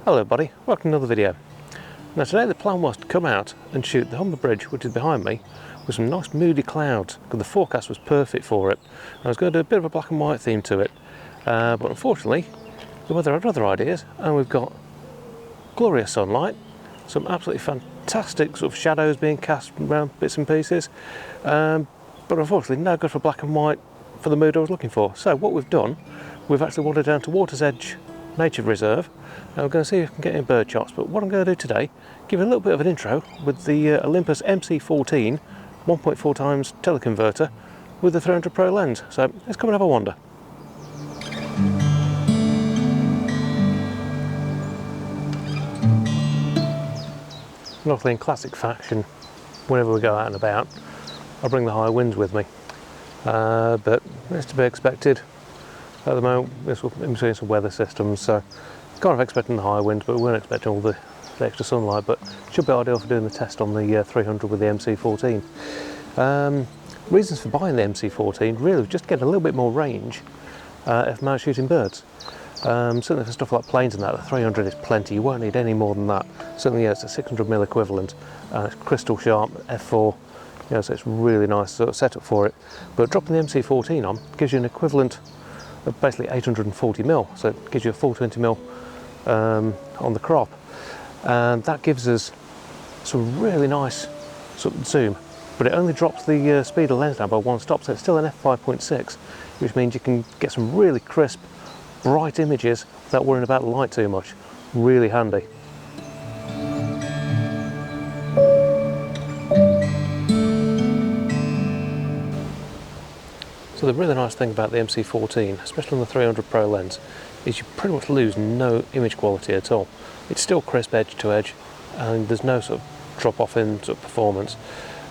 Hello everybody, welcome to another video. Now today the plan was to come out and shoot the Humber Bridge, which is behind me, with some nice moody clouds, because the forecast was perfect for it. I was going to do a bit of a black and white theme to it, but unfortunately the weather had other ideas, and we've got glorious sunlight, some absolutely fantastic sort of shadows being cast around bits and pieces, but unfortunately no good for black and white for the mood I was looking for. So what we've done, we've actually wandered down to Water's Edge Nature Reserve, and we're going to see if we can get any bird shots. But what I'm going to do today, give a little bit of an intro with the Olympus MC-14 1.4x Teleconverter with the 300 Pro lens. So let's come and have a wander. Luckily, in classic fashion, whenever we go out and about, I bring the high winds with me, but it's to be expected. At the moment, we're in between some weather systems, so kind of expecting the high winds, but we weren't expecting all the extra sunlight. But it should be ideal for doing the test on the 300 with the MC-14. Reasons for buying the MC-14 really was just to get a little bit more range if I'm out shooting birds. Certainly for stuff like planes and that, the 300 is plenty. You won't need any more than that. Certainly, yeah, it's a 600mm equivalent, and it's crystal sharp f4. You know, so it's really nice sort of setup for it. But dropping the MC-14 on gives you an equivalent of basically 840mm, so it gives you a full 20mm on the crop, and that gives us some really nice sort of zoom, but it only drops the speed of lens down by 1 stop, so it's still an f5.6, which means you can get some really crisp, bright images without worrying about the light too much. Really handy. So the really nice thing about the MC-14, especially on the 300 Pro lens, is you pretty much lose no image quality at all. It's still crisp edge to edge, and there's no sort of drop off in sort of performance.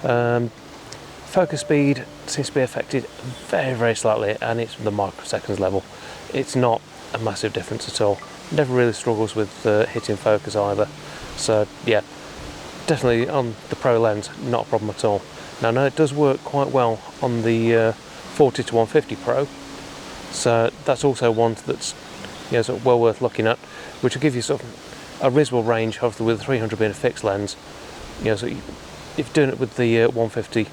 Focus speed seems to be affected very, very slightly, and it's the microseconds level. It's not a massive difference at all. Never really struggles with hitting focus either. So yeah, definitely on the Pro lens, not a problem at all. Now, no, it does work quite well on the 40 to 150 Pro, so that's also one that's, you know, sort of well worth looking at, which will give you sort of a reasonable range, hopefully with the 300 being a fixed lens. You know, so if you're doing it with the 150,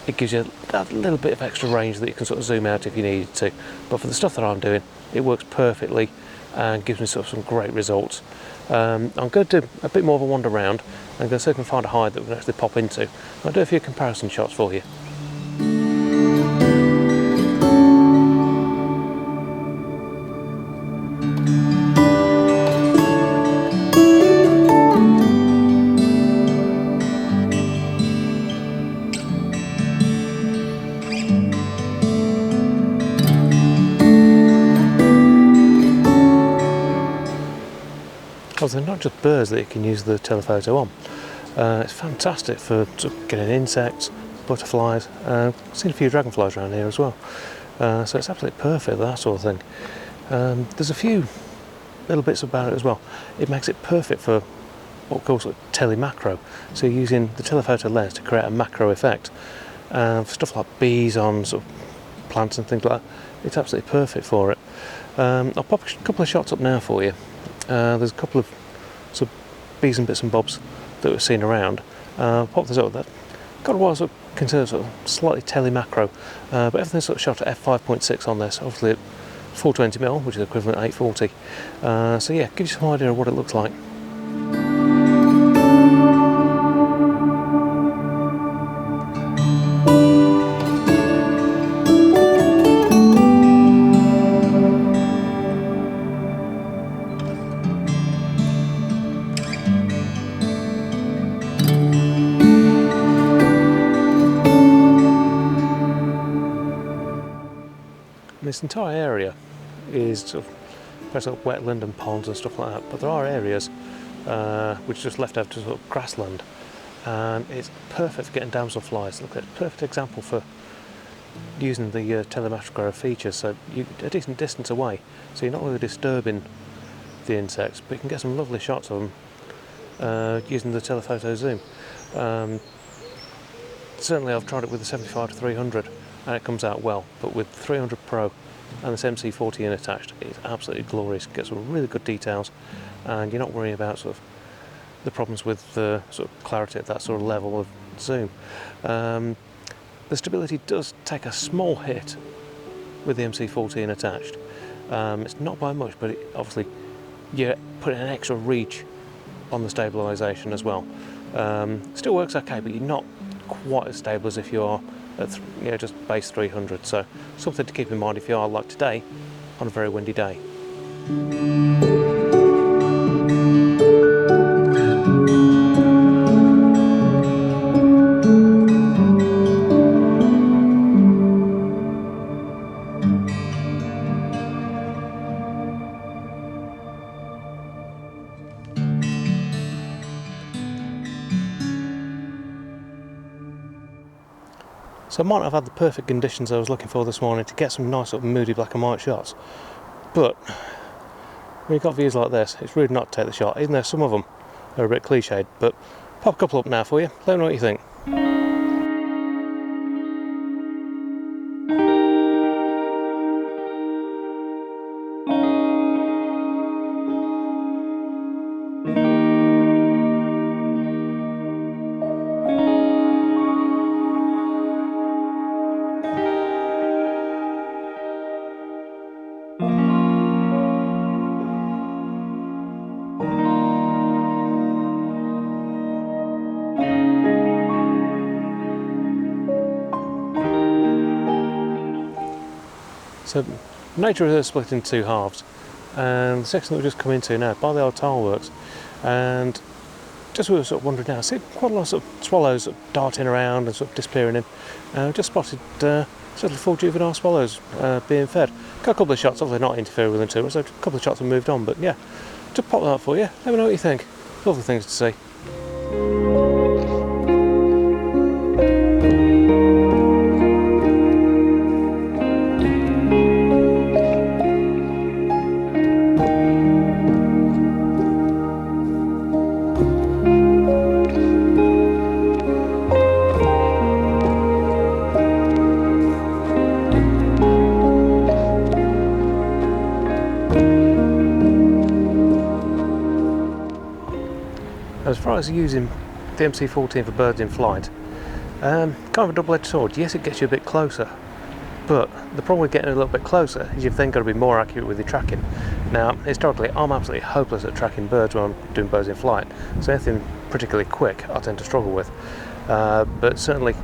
it gives you that little bit of extra range that you can sort of zoom out if you needed to. But for the stuff that I'm doing, it works perfectly and gives me sort of some great results. I'm going to do a bit more of a wander around. I'm going to see if I can find a hide that we can actually pop into. I'll do a few comparison shots for you. They're not just birds that you can use the telephoto on. It's fantastic for sort of getting insects, butterflies. I've seen a few dragonflies around here as well. So it's absolutely perfect for that sort of thing. There's a few little bits about it as well. It makes it perfect for what we call sort of telemacro. So you're using the telephoto lens to create a macro effect. For stuff like bees on sort of plants and things like that, it's absolutely perfect for it. I'll pop a couple of shots up now for you. There's a couple of sort of bees and bits and bobs that we've seen around. Pop this up. That got what I sort of consider sort of slightly telemacro, but everything's sort of shot at f5.6 on this, obviously at 420mm, which is equivalent to 840. So yeah, gives you some idea of what it looks like. This entire area is sort of wetland and ponds and stuff like that, but there are areas which are just left over to sort of grassland, and it's perfect for getting damselflies. Look, at a perfect example for using the telemacro features. So you're a decent distance away, so you're not really disturbing the insects, but you can get some lovely shots of them using the telephoto zoom. Certainly I've tried it with the 75 to 300 and it comes out well, but with 300 Pro and this MC-14 attached is absolutely glorious. It gets some really good details, and you're not worrying about sort of the problems with the sort of clarity at that sort of level of zoom. The stability does take a small hit with the MC-14 attached. It's not by much, but obviously you're putting an extra reach on the stabilisation as well. Still works okay, but you're not quite as stable as if you are at just base 300. So something to keep in mind if you are, like today, on a very windy day. So I might not have had the perfect conditions I was looking for this morning to get some nice sort of moody black and white shots, but when you've got views like this, it's rude not to take the shot, even though some of them are a bit cliched. But pop a couple up now for you, let me know what you think. So nature is split into two halves, and the section that we've just come into now by the old tile works, and just we were sort of wandering now, I see quite a lot of sort of swallows sort of darting around and sort of disappearing in. We've just spotted sort of 4 juvenile swallows being fed. Got a couple of shots, obviously not interfering with them too much, so a couple of shots have moved on, but yeah, just pop that up for you, let me know what you think. Lovely things to see. As far as using the MC-14 for birds in flight, kind of a double-edged sword. Yes, it gets you a bit closer, but the problem with getting a little bit closer is you've then got to be more accurate with your tracking. Now, historically, I'm absolutely hopeless at tracking birds when I'm doing birds in flight, so anything particularly quick I tend to struggle with. But certainly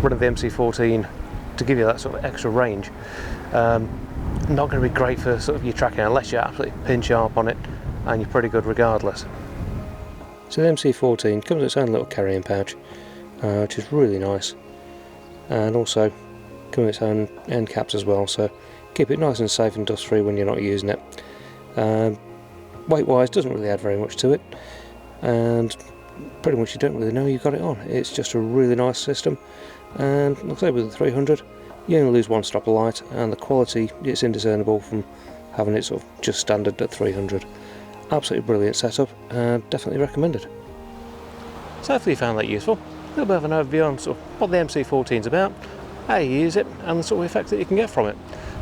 running the MC-14 to give you that sort of extra range, not going to be great for sort of your tracking unless you're absolutely pin sharp on it, and you're pretty good regardless. So the MC-14 comes with its own little carrying pouch, which is really nice, and also comes with its own end caps as well, so keep it nice and safe and dust free when you're not using it. Weight wise doesn't really add very much to it, and pretty much you don't really know you've got it on. It's just a really nice system, and like I say, with the 300 you only lose one strap of light, and the quality, it's indiscernible from having it sort of just standard at 300. Absolutely brilliant setup, and definitely recommended. So hopefully you found that useful. A little bit of an overview on sort of what the MC-14 is about, how you use it, and the sort of effect that you can get from it.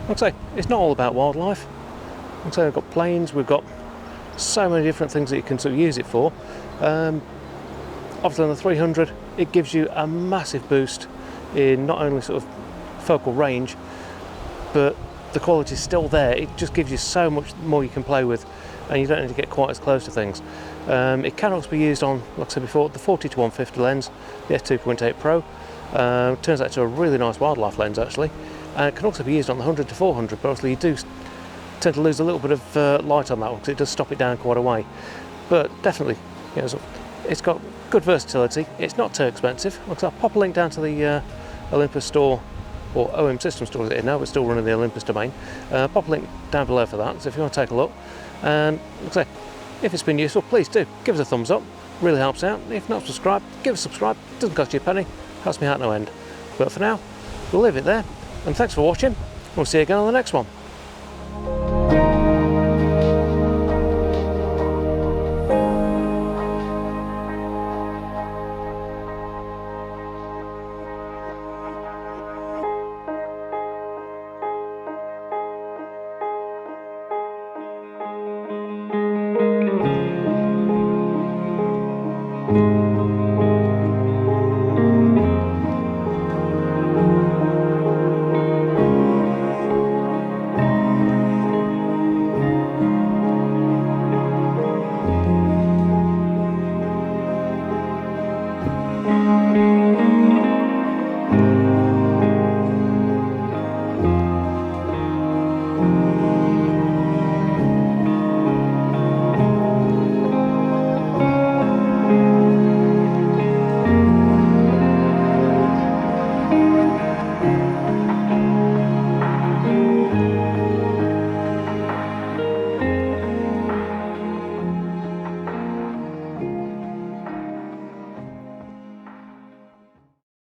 Like I say, it's not all about wildlife. Like I say, we've got planes, we've got so many different things that you can sort of use it for. Obviously on the 300 it gives you a massive boost in not only sort of focal range, but the quality is still there. It just gives you so much more you can play with, and you don't need to get quite as close to things. It can also be used on, like I said before, the 40-150 lens, the f2.8 Pro. Turns out it's a really nice wildlife lens actually, and it can also be used on the 100-400, but obviously you do tend to lose a little bit of light on that one because it does stop it down quite a way. But definitely, it's got good versatility. It's not too expensive. Like I said, I'll pop a link down to the Olympus store, or OM System store as it is now, but still running the Olympus domain. Pop a link down below for that, so if you want to take a look. And like I say, if it's been useful, please do give us a thumbs up, really helps out. If not subscribed, give us a subscribe, doesn't cost you a penny, helps me out no end. But for now, we'll leave it there, and thanks for watching. We'll see you again on the next one.